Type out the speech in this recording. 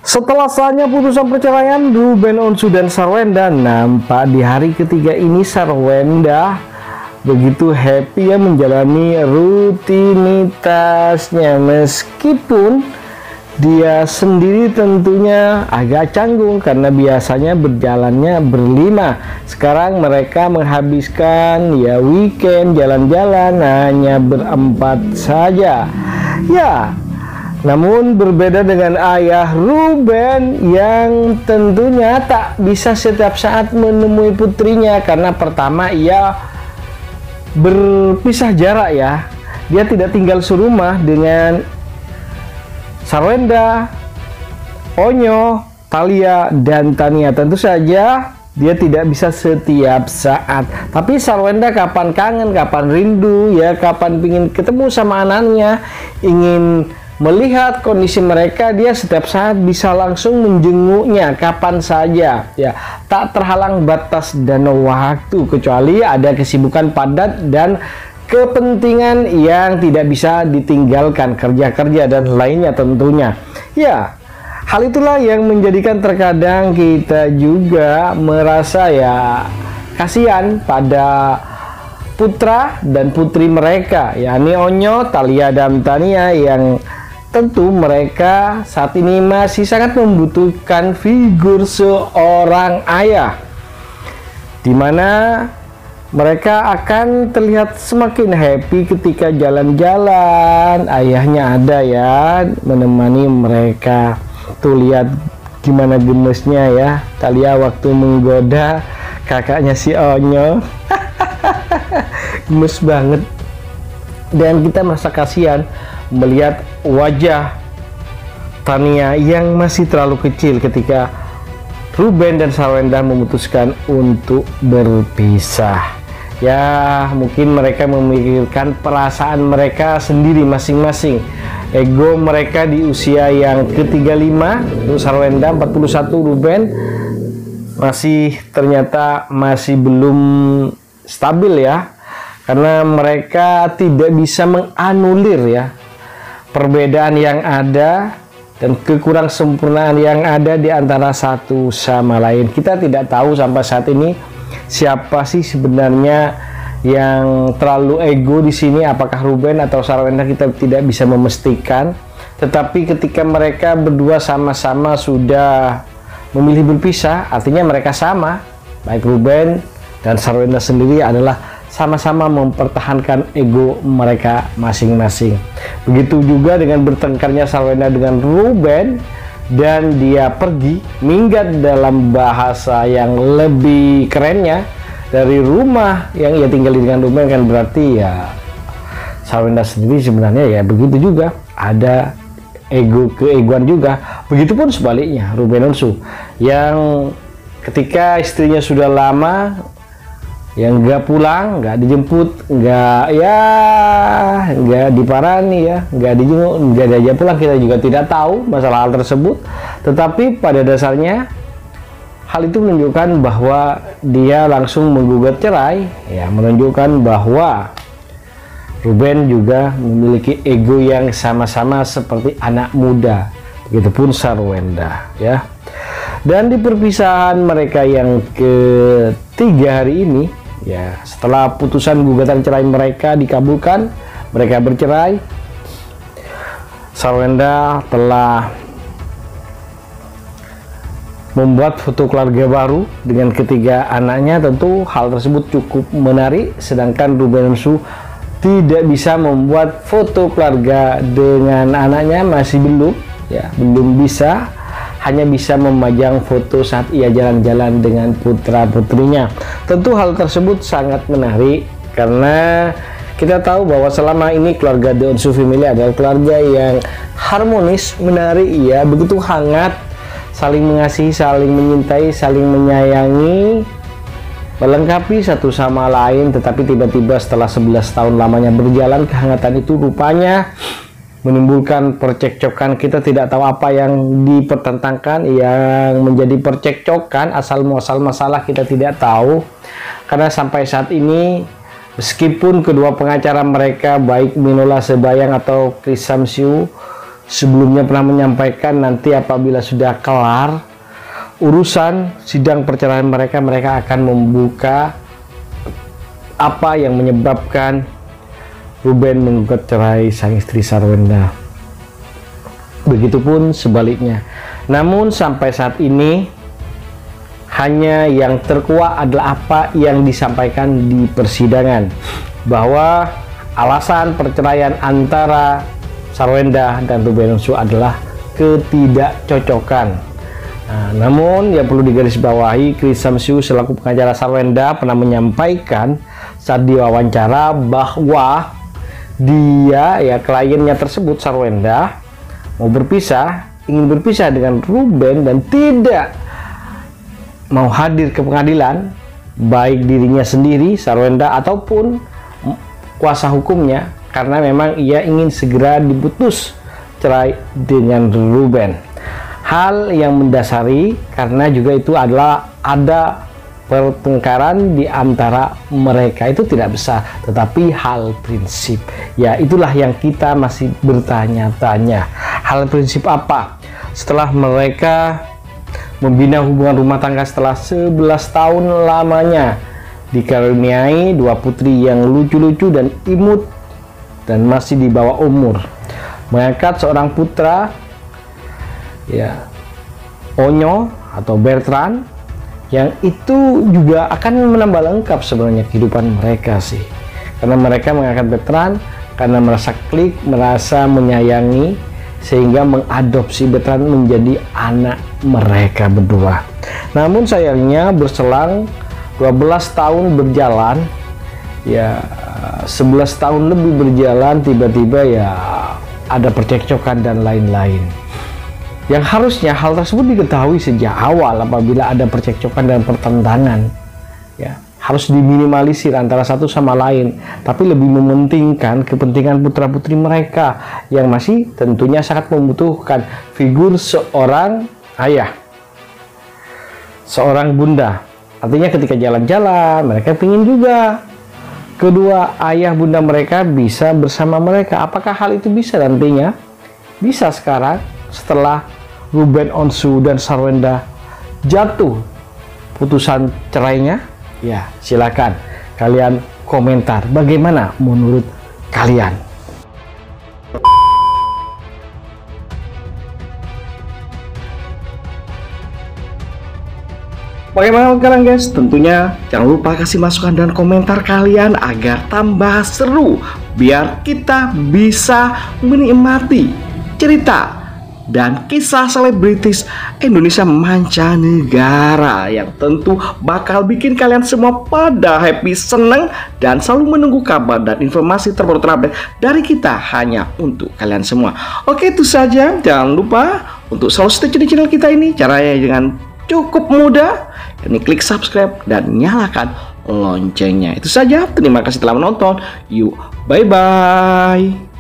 Setelah sahnya putusan perceraian Ruben Onsu dan Sarwenda, nampak di hari ketiga ini Sarwenda begitu happy ya menjalani rutinitasnya, meskipun dia sendiri tentunya agak canggung karena biasanya berjalannya berlima. Sekarang mereka menghabiskan ya weekend jalan-jalan hanya berempat saja ya. Namun berbeda dengan ayah Ruben yang tentunya tak bisa setiap saat menemui putrinya karena pertama ia berpisah jarak ya. Dia tidak tinggal serumah dengan Sarwenda, Onyo, Thalia, dan Tania. Tentu saja dia tidak bisa setiap saat. Tapi Sarwenda kapan kangen, kapan rindu ya, kapan ingin ketemu sama anaknya, ingin melihat kondisi mereka, dia setiap saat bisa langsung menjenguknya kapan saja ya, tak terhalang batas dan waktu, kecuali ada kesibukan padat dan kepentingan yang tidak bisa ditinggalkan, kerja-kerja dan lainnya tentunya ya. Hal itulah yang menjadikan terkadang kita juga merasa ya kasihan pada putra dan putri mereka, yakni Onyo, Thalia, dan Tania, yang tentu mereka saat ini masih sangat membutuhkan figur seorang ayah, dimana mereka akan terlihat semakin happy ketika jalan-jalan. Ayahnya ada ya menemani mereka. Tuh lihat gimana gemesnya ya Thalia waktu menggoda kakaknya si Onyo. Gemes banget. Dan kita merasa kasihan melihat wajah Tania yang masih terlalu kecil ketika Ruben dan Sarwenda memutuskan untuk berpisah. Ya, mungkin mereka memikirkan perasaan mereka sendiri masing-masing. Ego mereka di usia yang ke-35, untuk Sarwenda 41, Ruben ternyata masih belum stabil ya. Karena mereka tidak bisa menganulir ya perbedaan yang ada dan kekurang sempurnaan yang ada di antara satu sama lain. Kita tidak tahu sampai saat ini siapa sih sebenarnya yang terlalu ego di sini, apakah Ruben atau Sarwenda, kita tidak bisa memastikan. Tetapi ketika mereka berdua sama-sama sudah memilih berpisah, artinya mereka sama, baik Ruben dan Sarwenda sendiri adalah sama-sama mempertahankan ego mereka masing-masing. Begitu juga dengan bertengkarnya Sarwenda dengan Ruben, dan dia pergi minggat, dalam bahasa yang lebih kerennya, dari rumah yang ia tinggal dengan Ruben, kan berarti ya Sarwenda sendiri sebenarnya ya begitu juga, ada keegoan juga. Begitupun sebaliknya Ruben Onsu yang ketika istrinya sudah lama yang nggak pulang, nggak dijemput, nggak diparani ya, nggak dijenguk, nggak diajak pulang, kita juga tidak tahu masalah hal tersebut. Tetapi pada dasarnya hal itu menunjukkan bahwa dia langsung menggugat cerai ya, menunjukkan bahwa Ruben juga memiliki ego yang sama-sama seperti anak muda, begitupun Sarwenda ya. Dan di perpisahan mereka yang ketiga hari ini ya, setelah putusan gugatan cerai mereka dikabulkan, mereka bercerai, Sarwenda telah membuat foto keluarga baru dengan ketiga anaknya. Tentu hal tersebut cukup menarik, sedangkan Ruben Onsu tidak bisa membuat foto keluarga dengan anaknya, masih belum bisa, hanya bisa memajang foto saat ia jalan-jalan dengan putra-putrinya. Tentu hal tersebut sangat menarik karena kita tahu bahwa selama ini keluarga The Onsu Family adalah keluarga yang harmonis, menarik ya, begitu hangat, saling mengasihi, saling menyintai, saling menyayangi, melengkapi satu sama lain. Tetapi tiba-tiba setelah 11 tahun lamanya berjalan, kehangatan itu rupanya menimbulkan percekcokan. Kita tidak tahu apa yang dipertentangkan, yang menjadi percekcokan, asal muasal masalah kita tidak tahu. Karena sampai saat ini, meskipun kedua pengacara mereka baik Minola Sebayang atau Chris Samsiu sebelumnya pernah menyampaikan nanti apabila sudah kelar urusan sidang perceraian mereka, mereka akan membuka apa yang menyebabkan Ruben menggugat cerai sang istri Sarwenda. Begitupun sebaliknya. Namun sampai saat ini hanya yang terkuak adalah apa yang disampaikan di persidangan, bahwa alasan perceraian antara Sarwenda dan Ruben Onsu adalah ketidakcocokan. Namun yang perlu digarisbawahi, Chris Samsu selaku pengacara Sarwenda pernah menyampaikan saat diwawancara bahwa dia, kliennya tersebut Sarwenda, ingin berpisah dengan Ruben dan tidak mau hadir ke pengadilan, baik dirinya sendiri Sarwenda ataupun kuasa hukumnya, karena memang ia ingin segera diputus cerai dengan Ruben. Hal yang mendasari karena juga itu adalah ada pertengkaran di antara mereka, itu tidak besar, tetapi hal prinsip. Ya, itulah yang kita masih bertanya-tanya. Hal prinsip apa? Setelah mereka membina hubungan rumah tangga setelah 11 tahun lamanya, dikaruniai 2 putri yang lucu-lucu dan imut dan masih di bawah umur, mengangkat seorang putra, Onyo atau Bertrand, yang itu juga akan menambah lengkap sebenarnya kehidupan mereka sih, karena mereka mengangkat Bertrand karena merasa klik, merasa menyayangi, sehingga mengadopsi Bertrand menjadi anak mereka berdua. Namun sayangnya berselang 12 tahun berjalan, 11 tahun lebih berjalan, tiba-tiba ada percekcokan dan lain-lain. Yang harusnya hal tersebut diketahui sejak awal apabila ada percekcokan dan pertentangan, harus diminimalisir antara satu sama lain, tapi lebih mementingkan kepentingan putra-putri mereka yang masih tentunya sangat membutuhkan figur seorang ayah, seorang bunda. Artinya ketika jalan-jalan mereka ingin juga kedua ayah bunda mereka bisa bersama mereka. Apakah hal itu bisa nantinya? Bisa sekarang setelah Ruben Onsu dan Sarwenda jatuh putusan cerainya. Ya, silakan kalian komentar bagaimana menurut kalian. Bagaimana kalian guys? Tentunya jangan lupa kasih masukan dan komentar kalian agar tambah seru, biar kita bisa menikmati cerita dan kisah selebritis Indonesia mancanegara yang tentu bakal bikin kalian semua pada happy, seneng, dan selalu menunggu kabar dan informasi terbaru terupdate dari kita hanya untuk kalian semua. Oke, itu saja. Jangan lupa untuk selalu stay tune di channel kita ini. Caranya dengan cukup mudah, yakni klik subscribe dan nyalakan loncengnya. Itu saja. Terima kasih telah menonton. Yuk, bye-bye.